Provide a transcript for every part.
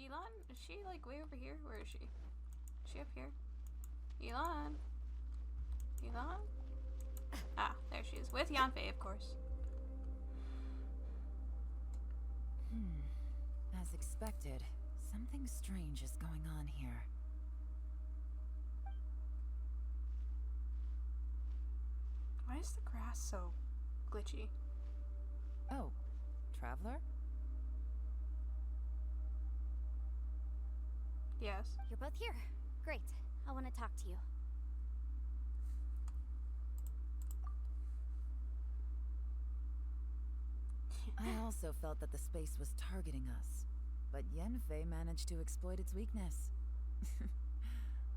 Elon? Is she like way over here? Where is she? Is she up here? Elon? Elon? Ah, there she is. With Yanfei, of course. As expected, something strange is going on here. Why is the grass so glitchy? Oh, Traveler? Yes. You're both here. Great. I want to talk to you. I also felt that the space was targeting us, but Yanfei managed to exploit its weakness.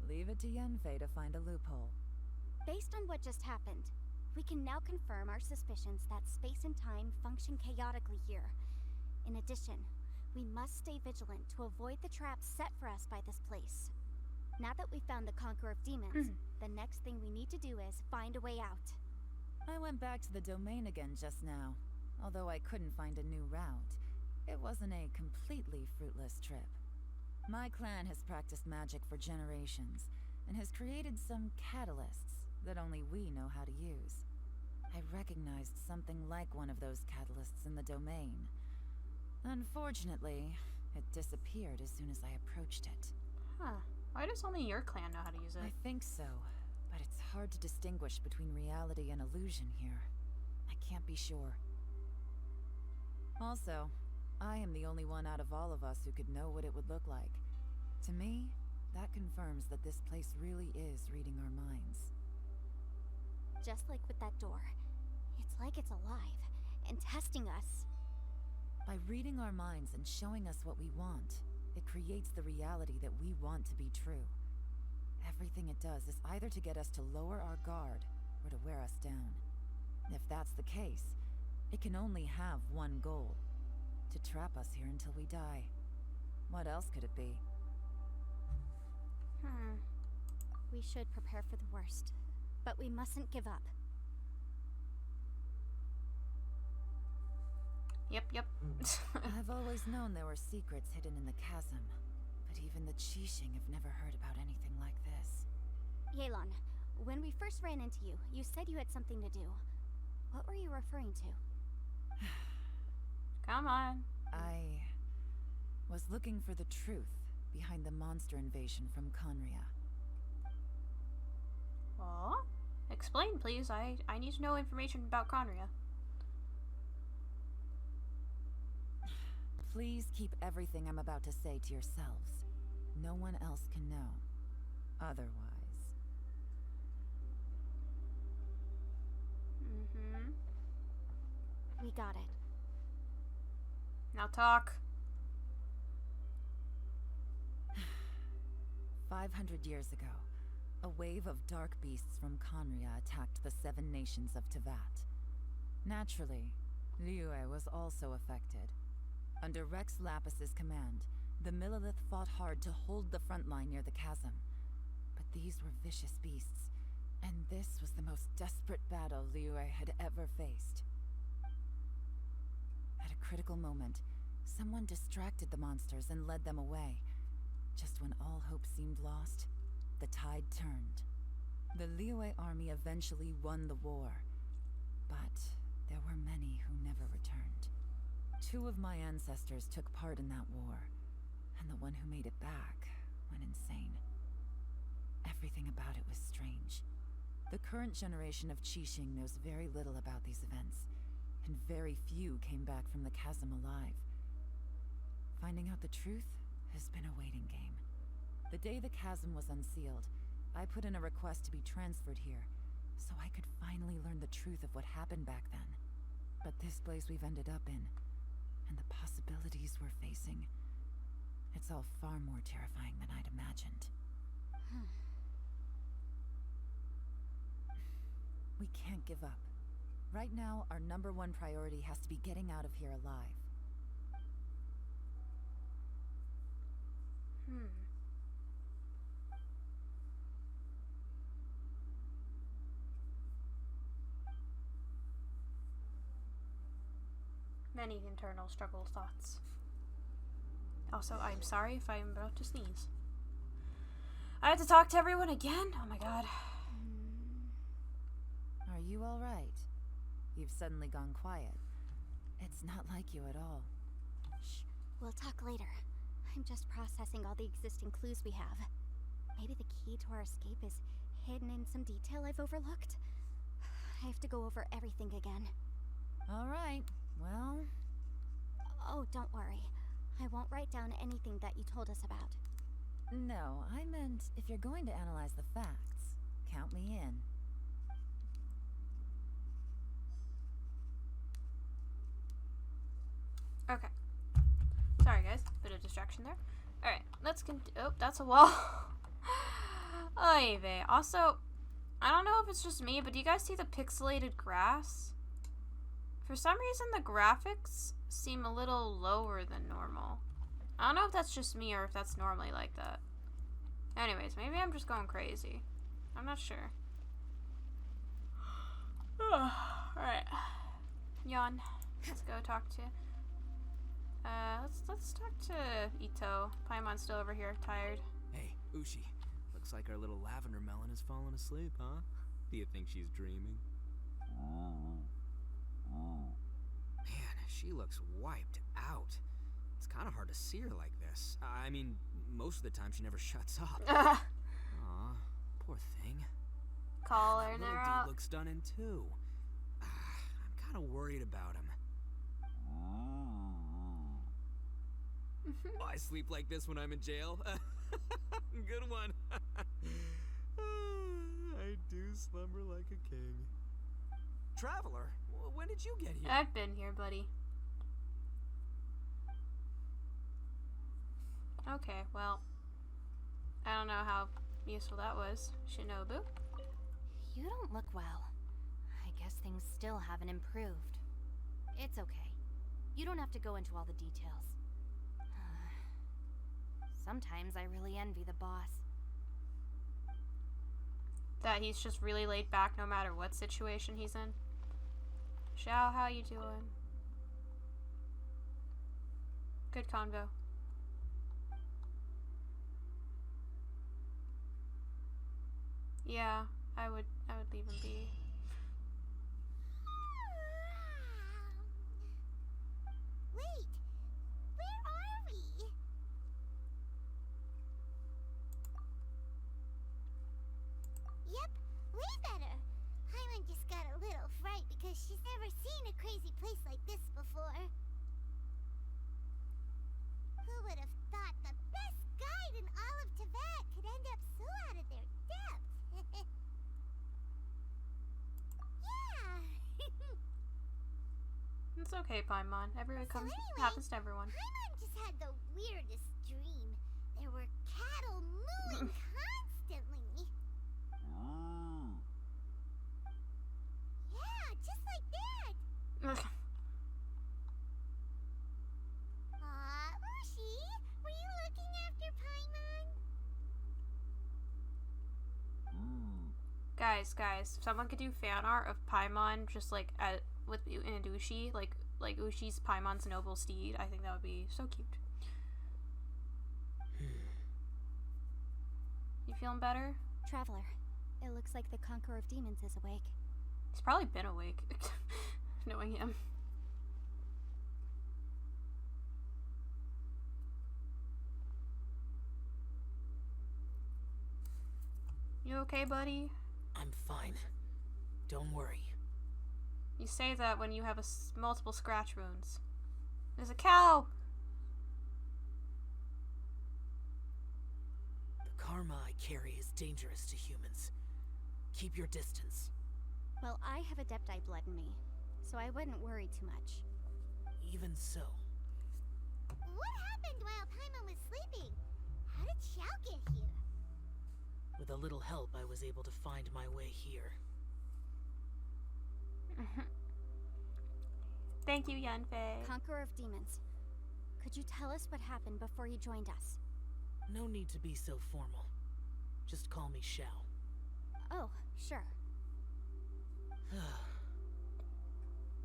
Leave it to Yanfei to find a loophole. Based on what just happened, we can now confirm our suspicions that space and time function chaotically here. In addition, we must stay vigilant to avoid the traps set for us by this place. Now that we've found the Conqueror of Demons, the next thing we need to do is find a way out. I went back to the domain again just now. Although I couldn't find a new route, it wasn't a completely fruitless trip. My clan has practiced magic for generations, and has created some catalysts that only we know how to use. I recognized something like one of those catalysts in the domain. Unfortunately, it disappeared as soon as I approached it. Huh. Why does only your clan know how to use it? I think so, but it's hard to distinguish between reality and illusion here. I can't be sure. Also, I am the only one out of all of us who could know what it would look like. To me, that confirms that this place really is reading our minds. Just like with that door. It's like it's alive and testing us. By reading our minds and showing us what we want, it creates the reality that we want to be true. Everything it does is either to get us to lower our guard or to wear us down. If that's the case, it can only have one goal: to trap us here until we die. What else could it be? We should prepare for the worst, but we mustn't give up. Yep. Mm. I've always known there were secrets hidden in the chasm, but even the Qixing have never heard about anything like this. Yelan, when we first ran into you, you said you had something to do. What were you referring to? Come on. I was looking for the truth behind the monster invasion from Conria. Oh? Explain, please. I need to know information about Conria. Please keep everything I'm about to say to yourselves. No one else can know. Otherwise. We got it. Now talk. 500 years ago, a wave of dark beasts from Conria attacked the 7 nations of Tevat. Naturally, Liyue was also affected. Under Rex Lapis's command, the Millelith fought hard to hold the front line near the chasm. But these were vicious beasts, and this was the most desperate battle Liyue had ever faced. At a critical moment, someone distracted the monsters and led them away. Just when all hope seemed lost, the tide turned. The Liyue army eventually won the war, but there were many who never returned. 2 of my ancestors took part in that war, and the one who made it back went insane. Everything about it was strange. The current generation of Qixing knows very little about these events, and very few came back from the chasm alive. Finding out the truth has been a waiting game. The day the chasm was unsealed, I put in a request to be transferred here, so I could finally learn the truth of what happened back then. But this place we've ended up in, and the possibilities we're facing, it's all far more terrifying than I'd imagined. We can't give up. Right now, our #1 priority has to be getting out of here alive. Many internal struggle thoughts. Also, I'm sorry if I'm about to sneeze. I have to talk to everyone again? Oh my god. Are you alright? You've suddenly gone quiet. It's not like you at all. Shh, we'll talk later. I'm just processing all the existing clues we have. Maybe the key to our escape is hidden in some detail I've overlooked. I have to go over everything again. Alright, well... Oh, don't worry. I won't write down anything that you told us about. No, I meant if you're going to analyze the facts, count me in. Okay. Sorry, guys. Bit of distraction there. Alright, let's oh, that's a wall. Oy vey. Also, I don't know if it's just me, but do you guys see the pixelated grass? For some reason, the graphics seem a little lower than normal. I don't know if that's just me or if that's normally like that. Anyways, maybe I'm just going crazy. I'm not sure. Alright. Yawn. Let's go talk to... let's talk to Ito. Paimon's still over here, tired. Hey, Ushi. Looks like our little lavender melon has fallen asleep, huh? Do you think she's dreaming? Man, she looks wiped out. It's kind of hard to see her like this. I mean, most of the time she never shuts up. Aw, poor thing. Call her That little now. dude looks stunning too. I'm kind of worried about him. I sleep like this when I'm in jail. Good one. I do slumber like a king. Traveler, when did you get here? I've been here, buddy. Okay, well, I don't know how useful that was. Shinobu? You don't look well. I guess things still haven't improved. It's okay. You don't have to go into all the details. Sometimes I really envy the boss. That he's just really laid back no matter what situation he's in. Xiao, how you doing? Good convo. Yeah, I would leave him be. Wait! Where are we? Yep, way better. Paimon just got a little fright because she's never seen a crazy place like this before. Who would have thought the best guide in all of Tibet could end up so out of their depth? Yeah! It's okay, Paimon. Everyone So comes anyway, happens to everyone. Paimon just had the weirdest dream. There were cattle mooing constantly. Yeah, just like that. Aw, Ushi, were you looking after Paimon? Guys, if someone could do fan art of Paimon just like with and Ushi, like Ushi's Paimon's noble steed, I think that would be so cute. You feeling better? Traveler, it looks like the Conqueror of Demons is awake. He's probably been awake, knowing him. You okay, buddy? I'm fine. Don't worry. You say that when you have multiple scratch wounds. There's a cow! The karma I carry is dangerous to humans. Keep your distance. Well, I have Adepti blood in me, so I wouldn't worry too much. Even so. What happened while Paimon was sleeping? How did Xiao get here? With a little help, I was able to find my way here. Thank you, Yanfei. Conqueror of Demons, could you tell us what happened before you joined us? No need to be so formal. Just call me Xiao. Oh, sure.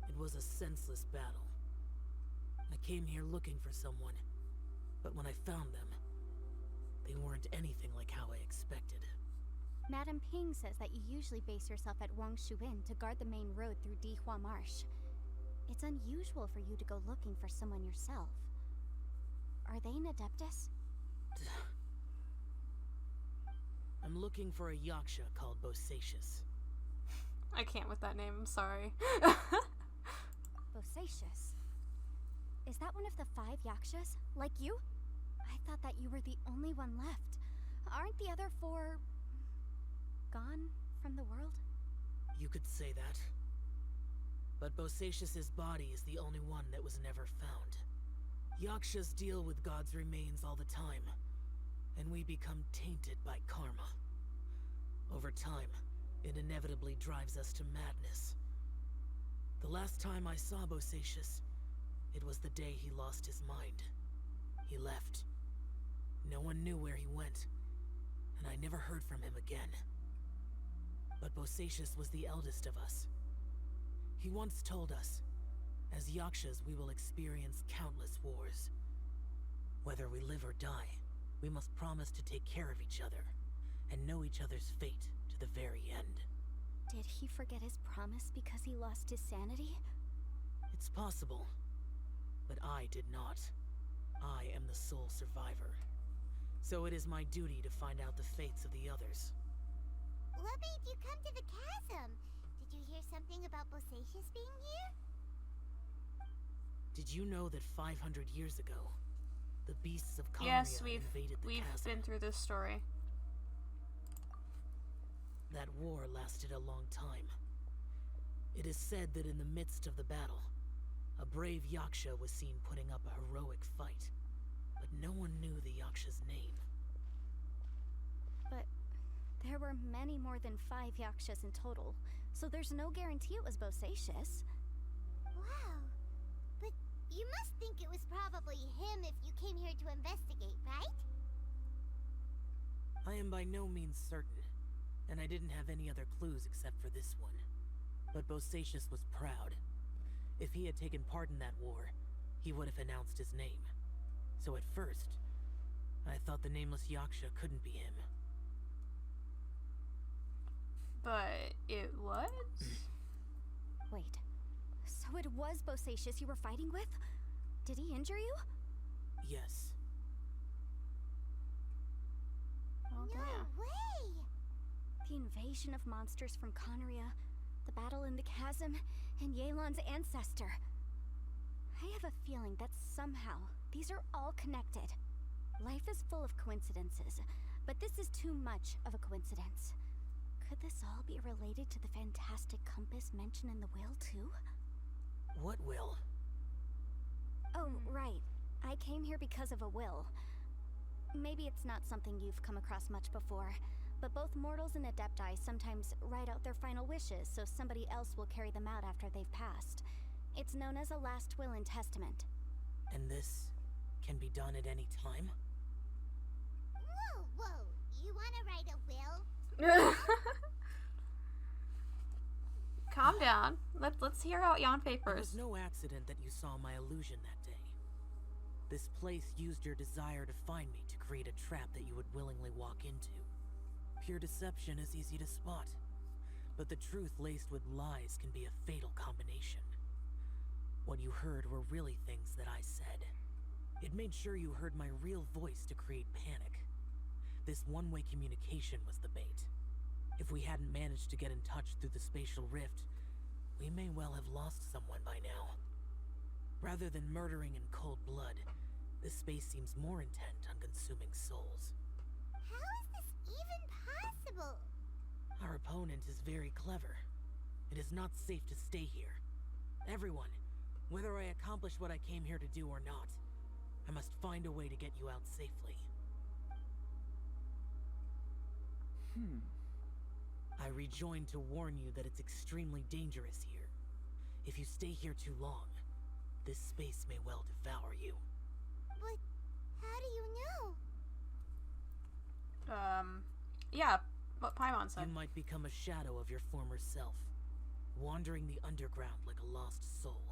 It was a senseless battle. I came here looking for someone. But when I found them, they weren't anything like how I expected. Madame Ping says that you usually base yourself at Wangshuin to guard the main road through Dihua Marsh. It's unusual for you to go looking for someone yourself. Are they an Adeptus? I'm looking for a Yaksha called Bosacius. I can't with that name, I'm sorry. Bosacius? Is that one of the 5 Yakshas? Like you? I thought that you were the only one left. Aren't the other 4... gone from the world? You could say that. But Bosacius's body is the only one that was never found. Yakshas deal with God's remains all the time, and we become tainted by karma. Over time, it inevitably drives us to madness. The last time I saw Bosacius, it was the day he lost his mind. He left. No one knew where he went, and I never heard from him again. But Bosacius was the eldest of us. He once told us, as Yakshas we will experience countless wars. Whether we live or die, we must promise to take care of each other, and know each other's fate to the very end. Did he forget his promise because he lost his sanity? It's possible, but I did not. I am the sole survivor. So it is my duty to find out the fates of the others. What made you come to the chasm? Did you hear something about Bosacius being here? Did you know that 500 years ago, the beasts of Conria Yes, invaded the we've chasm? been through this story. That war lasted a long time. It is said that in the midst of the battle, a brave Yaksha was seen putting up a heroic fight. But no one knew the Yaksha's name. But there were many more than 5 Yakshas in total, so there's no guarantee it was Bosacius. Wow. But you must think it was probably him if you came here to investigate, right? I am by no means certain, and I didn't have any other clues except for this one. But Bosacius was proud. If he had taken part in that war, he would have announced his name. So at first, I thought the nameless Yaksha couldn't be him. But it was? Wait, so it was Bosacius you were fighting with? Did he injure you? Yes. Oh, No damn. way! The invasion of monsters from Conria, the battle in the chasm, and Yelan's ancestor. I have a feeling that somehow these are all connected. Life is full of coincidences, but this is too much of a coincidence. Could this all be related to the fantastic compass mentioned in the will, too? What will? Oh, right. I came here because of a will. Maybe it's not something you've come across much before, but both mortals and Adepti sometimes write out their final wishes so somebody else will carry them out after they've passed. It's known as a last will and testament. And this can be done at any time? Whoa, whoa. You wanna write a will? Calm down. Let's hear out Yanfei It was first. no accident that you saw my illusion that day. This place used your desire to find me to create a trap that you would willingly walk into. Pure deception is easy to spot, but the truth laced with lies can be a fatal combination. What you heard were really things that I said. It made sure you heard my real voice to create panic. This one-way communication was the bait. If we hadn't managed to get in touch through the spatial rift, we may well have lost someone by now. Rather than murdering in cold blood, this space seems more intent on consuming souls. How is this even possible? Our opponent is very clever. It is not safe to stay here. Everyone, whether I accomplish what I came here to do or not, I must find a way to get you out safely. I rejoined to warn you that it's extremely dangerous here. If you stay here too long, this space may well devour you. But how do you know? Yeah, what Paimon said. You might become a shadow of your former self, wandering the underground like a lost soul.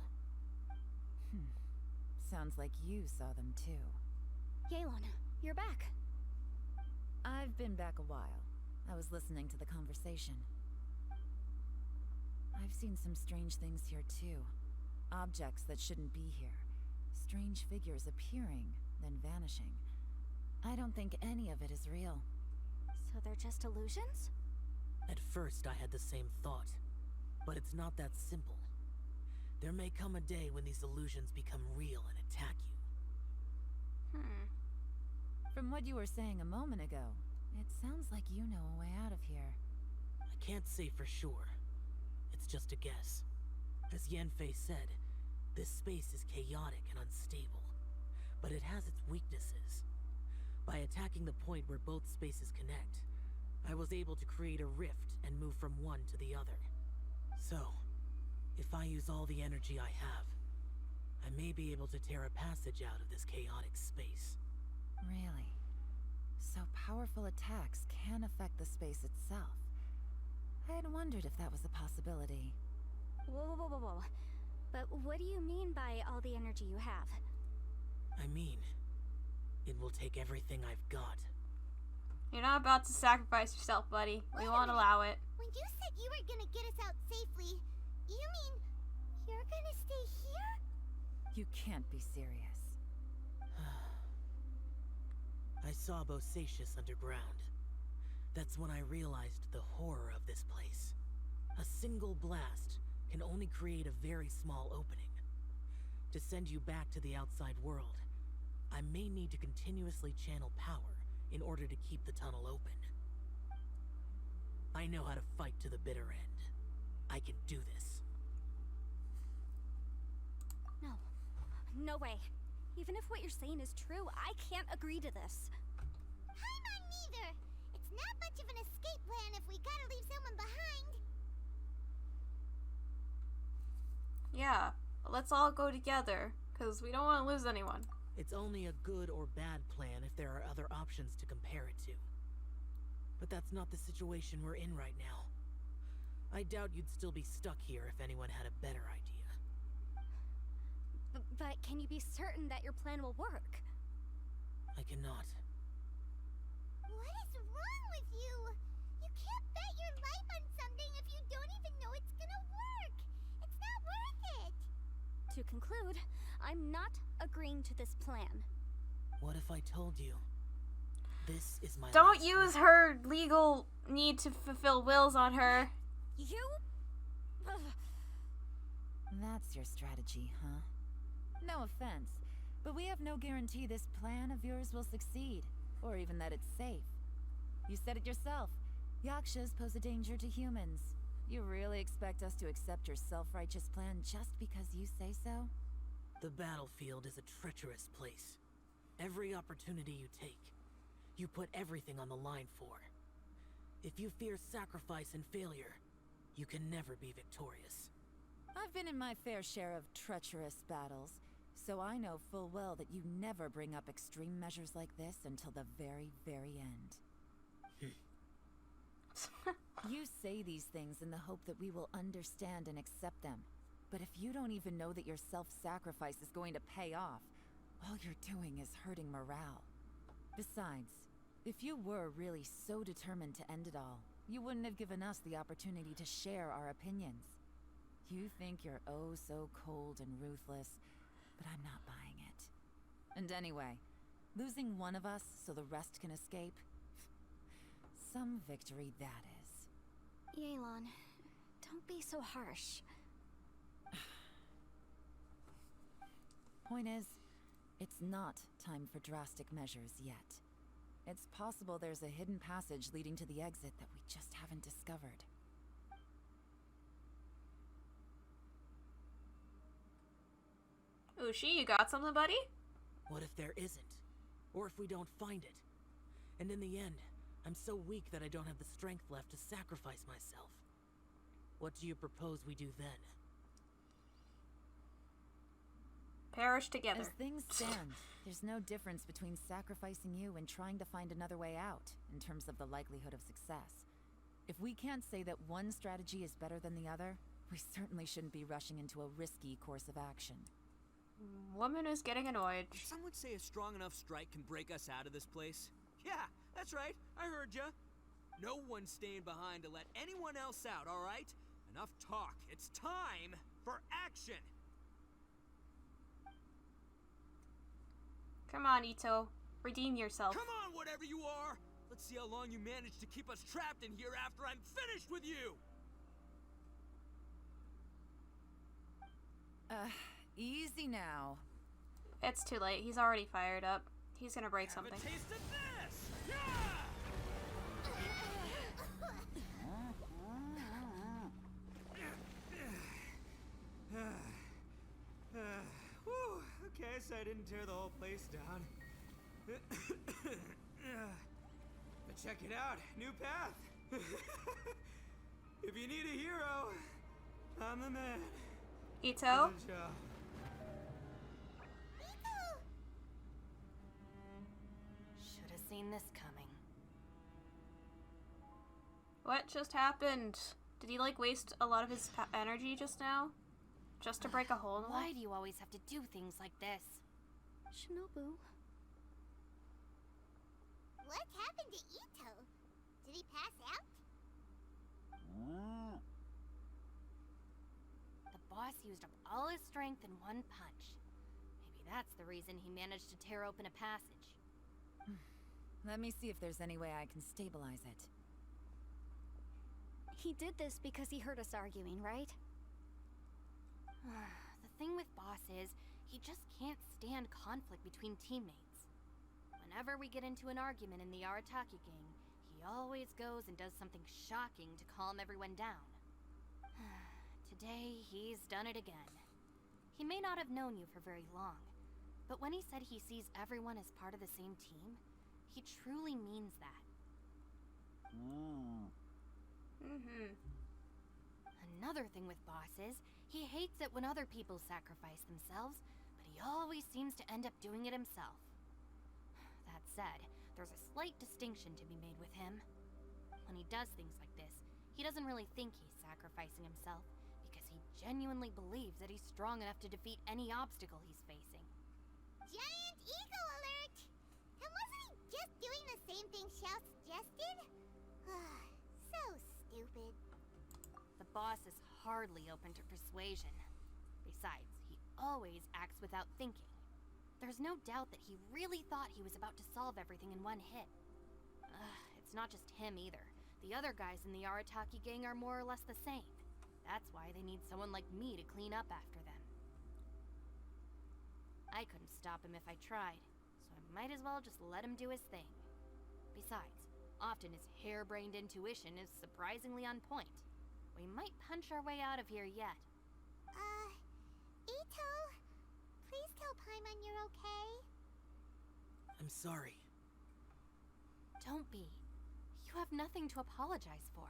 Sounds like you saw them too. Yelan, you're back. I've been back a while. I was listening to the conversation. I've seen some strange things here too. Objects that shouldn't be here. Strange figures appearing, then vanishing. I don't think any of it is real. So they're just illusions? At first, I had the same thought. But it's not that simple. There may come a day when these illusions become real and attack you. From what you were saying a moment ago, it sounds like you know a way out of here. I can't say for sure. It's just a guess. As Yanfei said, this space is chaotic and unstable, but it has its weaknesses. By attacking the point where both spaces connect, I was able to create a rift and move from one to the other. So, if I use all the energy I have, I may be able to tear a passage out of this chaotic space. Really? So powerful attacks can affect the space itself. I had wondered if that was a possibility. Whoa. But what do you mean by all the energy you have? I mean, it will take everything I've got. You're not about to sacrifice yourself, buddy. We Wait a won't minute. allow it. When you said you were gonna get us out safely, you mean you're gonna stay here? You can't be serious. I saw Bosacius underground. That's when I realized the horror of this place. A single blast can only create a very small opening. To send you back to the outside world, I may need to continuously channel power in order to keep the tunnel open. I know how to fight to the bitter end. I can do this. No way. Even if what you're saying is true, I can't agree to this. I'm not neither. It's not much of an escape plan if we gotta leave someone behind. Yeah, but let's all go together, because we don't want to lose anyone. It's only a good or bad plan if there are other options to compare it to. But that's not the situation we're in right now. I doubt you'd still be stuck here if anyone had a better idea. But can you be certain that your plan will work? I cannot. What is wrong with you? You can't bet your life on something if you don't even know it's gonna work. It's not worth it. To conclude, I'm not agreeing to this plan. What if I told you? This is my Don't last use one. her legal need to fulfill wills on her. You? Ugh. That's your strategy, huh? No offense, but we have no guarantee this plan of yours will succeed, or even that it's safe. You said it yourself. Yakshas pose a danger to humans. You really expect us to accept your self-righteous plan just because you say so? The battlefield is a treacherous place. Every opportunity you take, you put everything on the line for. If you fear sacrifice and failure, you can never be victorious. I've been in my fair share of treacherous battles, so I know full well that you never bring up extreme measures like this until the very, very end. You say these things in the hope that we will understand and accept them. But if you don't even know that your self-sacrifice is going to pay off, all you're doing is hurting morale. Besides, if you were really so determined to end it all, you wouldn't have given us the opportunity to share our opinions. You think you're oh so cold and ruthless, but I'm not buying it. And anyway, losing one of us so the rest can escape? Some victory that is. Yelan, don't be so harsh. Point is, it's not time for drastic measures yet. It's possible there's a hidden passage leading to the exit that we just haven't discovered. Ushi, you got something, buddy? What if there isn't? Or if we don't find it? And in the end, I'm so weak that I don't have the strength left to sacrifice myself. What do you propose we do then? Perish together. As things stand, there's no difference between sacrificing you and trying to find another way out, in terms of the likelihood of success. If we can't say that one strategy is better than the other, we certainly shouldn't be rushing into a risky course of action. Woman is getting annoyed. Did someone say a strong enough strike can break us out of this place? Yeah, that's right. I heard ya. No one's staying behind to let anyone else out, alright? Enough talk. It's time for action! Come on, Ito. Redeem yourself. Come on, whatever you are! Let's see how long you manage to keep us trapped in here after I'm finished with you! Easy now. It's too late. He's already fired up. He's gonna break something. Have a taste of this! Yeah! Whew, okay, so I didn't tear the whole place down. But check it out, new path. If you need a hero, I'm the man. Ito? Good job. Should have seen this coming. What just happened? Did he like waste a lot of his energy just now? Just to break a hole in the wall? Why do you always have to do things like this? Shinobu. What happened to Ito? Did he pass out? The boss used up all his strength in one punch. Maybe that's the reason he managed to tear open a passage. Let me see if there's any way I can stabilize it. He did this because he heard us arguing, right? The thing with Boss is, he just can't stand conflict between teammates. Whenever we get into an argument in the Arataki gang, he always goes and does something shocking to calm everyone down. Today, he's done it again. He may not have known you for very long, but when he said he sees everyone as part of the same team, he truly means that. Another thing with Boss is, he hates it when other people sacrifice themselves, but he always seems to end up doing it himself. That said, there's a slight distinction to be made with him. When he does things like this, he doesn't really think he's sacrificing himself, because he genuinely believes that he's strong enough to defeat any obstacle he's facing. Giant ego alert! And wasn't he just doing the same thing Xiao suggested? So stupid. The boss is hardly open to persuasion. Besides, he always acts without thinking. There's no doubt that he really thought he was about to solve everything in one hit. It's not just him either. The other guys in the Arataki gang are more or less the same. That's why they need someone like me to clean up after them. I couldn't stop him if I tried, so I might as well just let him do his thing. Besides, often his harebrained intuition is surprisingly on point. We might punch our way out of here yet. Ito, please tell Paimon you're okay. I'm sorry. Don't be. You have nothing to apologize for.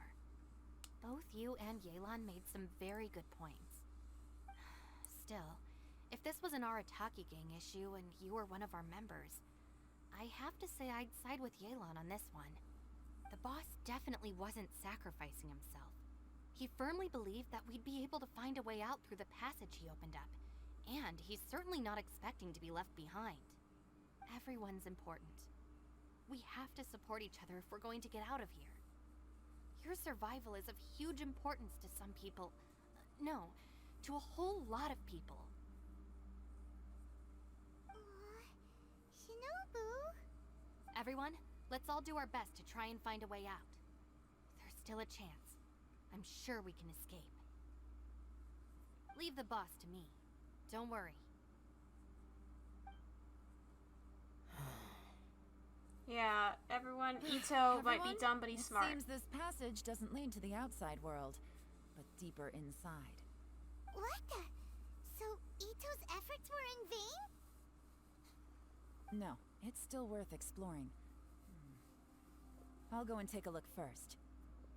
Both you and Yelan made some very good points. Still, if this was an Arataki gang issue and you were one of our members, I have to say I'd side with Yelan on this one. The boss definitely wasn't sacrificing himself. He firmly believed that we'd be able to find a way out through the passage he opened up, and he's certainly not expecting to be left behind. Everyone's important. We have to support each other if we're going to get out of here. Your survival is of huge importance to some people. No, to a whole lot of people. Shinobu? Everyone, let's all do our best to try and find a way out. There's still a chance. I'm sure we can escape. Leave the boss to me. Don't worry. Yeah, everyone, Ito might be dumb, but he's smart. It seems this passage doesn't lead to the outside world, but deeper inside. What the? So Ito's efforts were in vain? No, it's still worth exploring. I'll go and take a look first.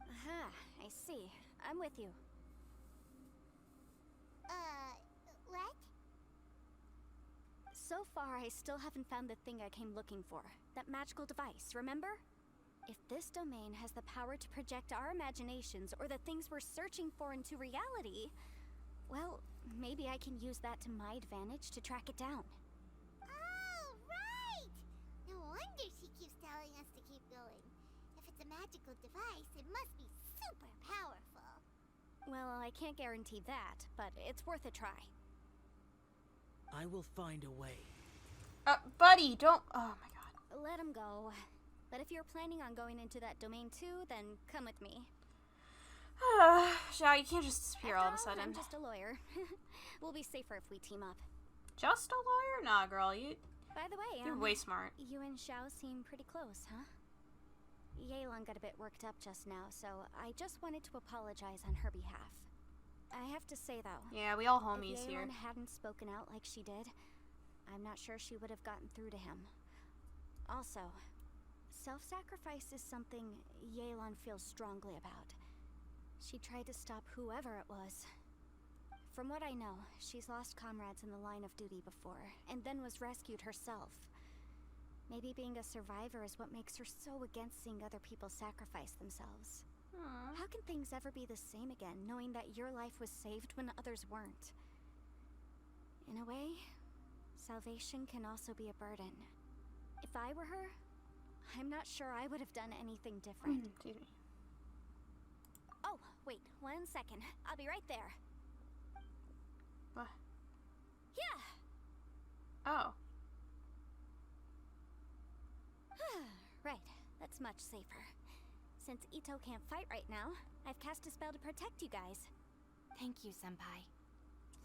Aha, I see. I'm with you. What? So far, I still haven't found the thing I came looking for. That magical device, remember? If this domain has the power to project our imaginations or the things we're searching for into reality, well, Maybe I can use that to my advantage to track it down. Oh, right! No wonder she keeps telling us to keep going. If it's a magical device, it must be super powerful. Well, I can't guarantee that, but it's worth a try. I will find a way. Buddy, don't. Oh my god. Let him go. But if you're planning on going into that domain too, then come with me. Xiao, you can't just disappear all of a After sudden. I'm just a lawyer. We'll be safer if we team up. Just a lawyer? Nah, girl, By the way, you're way smart. you and Xiao seem pretty close, huh? Yelan got a bit worked up just now, so I just wanted to apologize on her behalf. I have to say though, Yeah, we all homies if here. Yelan hadn't spoken out like she did, I'm not sure she would have gotten through to him. Also, self-sacrifice is something Yelan feels strongly about. She tried to stop whoever it was. From what I know, she's lost comrades in the line of duty before, and then was rescued herself. Maybe being a survivor is what makes her so against seeing other people sacrifice themselves. Aww. How can things ever be the same again, knowing that your life was saved when others weren't? In a way, salvation can also be a burden. If I were her, I'm not sure I would have done anything different. Oh, wait, 1 second. I'll be right there. What? Yeah! Oh. Right, that's much safer. Since Ito can't fight right now, I've cast a spell to protect you guys. Thank you, Senpai.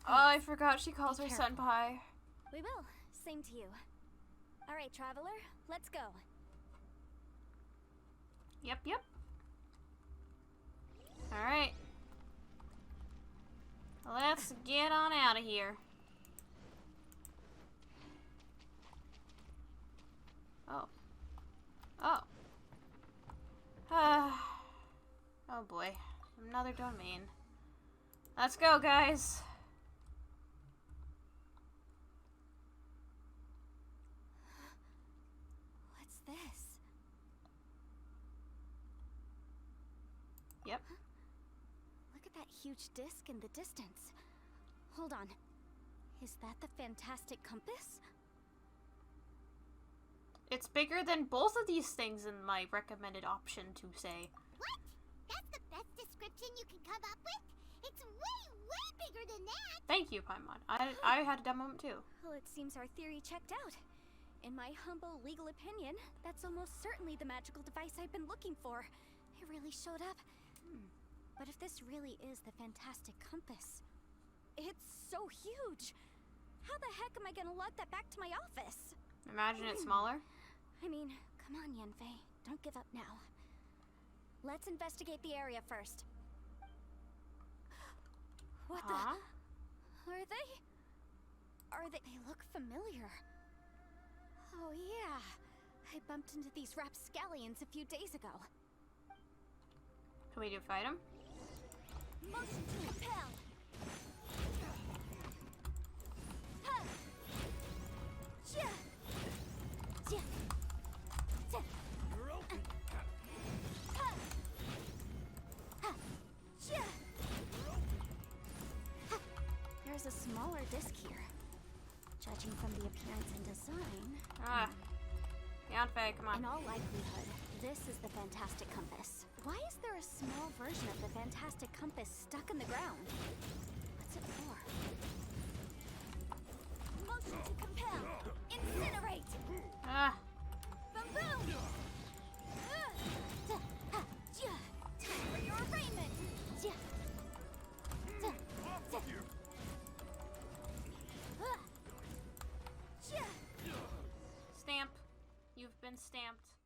Oh, I forgot she calls her Be careful. senpai. We will. Same to you. Alright, Traveler, let's go. Yep. Alright. Let's get on out of here. Oh. Oh boy. Another domain. Let's go, guys. What's this? Yep. Look at that huge disc in the distance. Hold on. Is that the fantastic compass? It's bigger than both of these things in my recommended option to say. What? That's the best description you can come up with? It's way, way bigger than that! Thank you, Paimon. I had a dumb moment too. Well, it seems our theory checked out. In my humble legal opinion, that's almost certainly the magical device I've been looking for. It really showed up. But if this really is the fantastic compass, it's so huge. How the heck am I gonna lug that back to my office? Imagine it smaller. I mean, come on, Yanfei. Don't give up now. Let's investigate the area first. What Huh? the? Are they? They look familiar. Oh, yeah. I bumped into these rapscallions a few days ago. Can we do fight him? Motion to repel. Ha! Ja! Ja! Ja! You're open. Ha! Ha! Ja! Ha! There's a smaller disc here. Judging from the appearance and design, Yanfei, come on. in all likelihood, this is the fantastic compass. Why is there a small version of the fantastic compass stuck in the ground? What's it for? Motion to compel. Incinerate. Boom boom. Time for your arraignment. Stamp. You've been stamped.